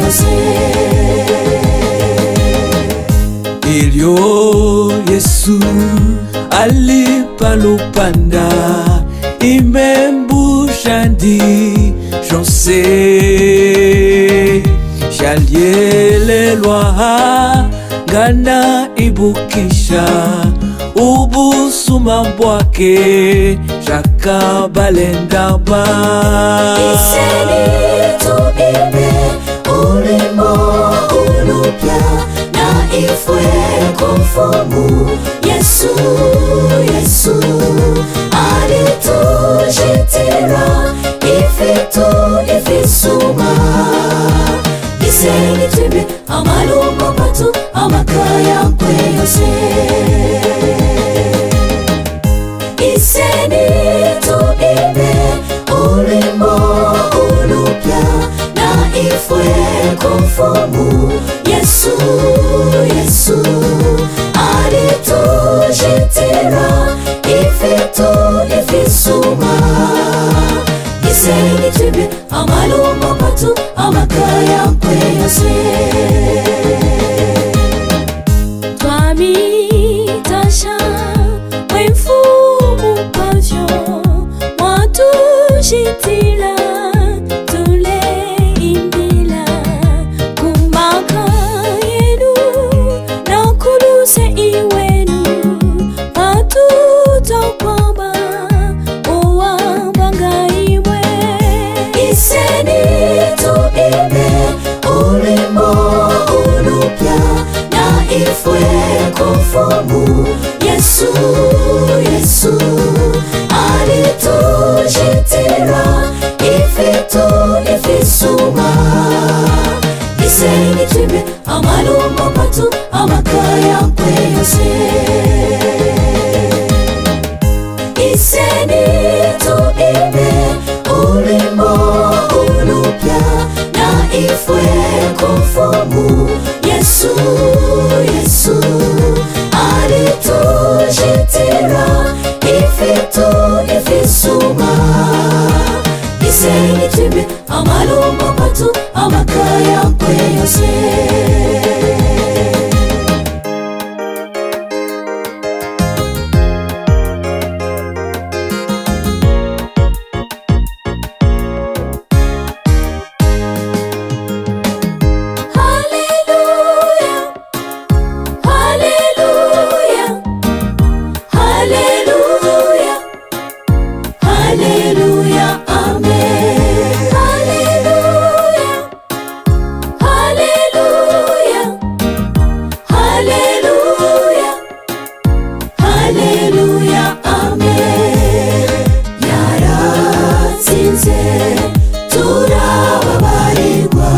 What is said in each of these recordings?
yose. Ilyo Yesu alipalupanda imembushandi jonse shaliyelelwa ngana ibukisha ubusuma bwake jakabalendaba. Iseni tuimbe urimo ulupya na ifwe kumfumu Yesu. Yesu alitujitira ifitu ifisuma. Iseni tuimbe amalumba patu amakaya kwe yose. Iseni tuimbe urimo ulupya na ifwe kumfumu Yesu. Yesu alitujitira ifitu ifisuma. Iseni tuimbe amalumba patu amakaya kwe yose. Twamitasha wemfumu pavyo watujitira tule imbila kumaka yenu na kuluse iwenu patutokwamba uwambanga iwe. Iseni tuimbe urimo ulupya na ifwe kumfumu Yesu. Yesu alitujitira ifitu ifisuma. Iseni tuimbe amalumba patu amakaya kwe yose. Iseni tuimbe urimo ulupya na ifwe kumfumu Yesu. Yesu alitujitira ifitu ifisuma. Iseni tuimbe amalumba patu amakaya kwe yose. Turababarirwa,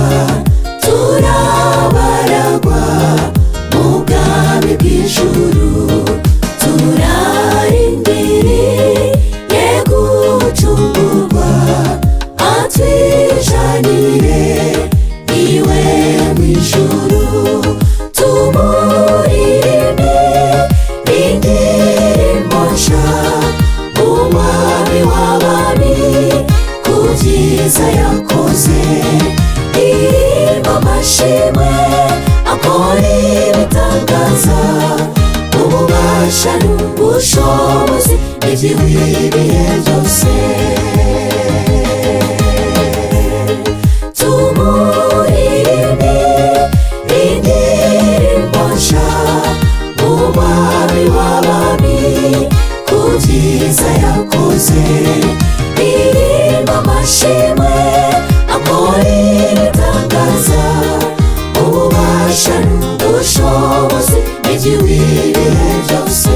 turabaragwa mu bwami bw'ijuru. Turarindiriye gucungurwa, atwijanire iwe mw'ijuru. Tumuririmbe indirimbo nshya, umwami w'abami kubyiza yakoze. Irimba amashimwe akora ibitangaza, ububasha n'ubushobozi n'iby'ibihe byose. Tumuririmbe indirimbo nshya, umwami w'abami kubyiza yakoze. Irimba amashimwe akora ibitangaza, ububasha n'ubushobozi n'iby'ibihe byose.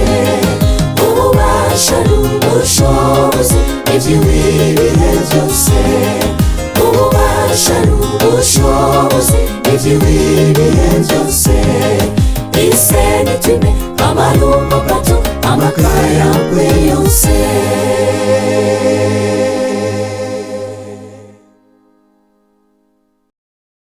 Ububasha n'ubushobozi n'iby'ibihe byose. Ububasha n'ubushobozi n'iby'ibihe byose. Iseni tuimbe amalumba patu amakaya kwe yose.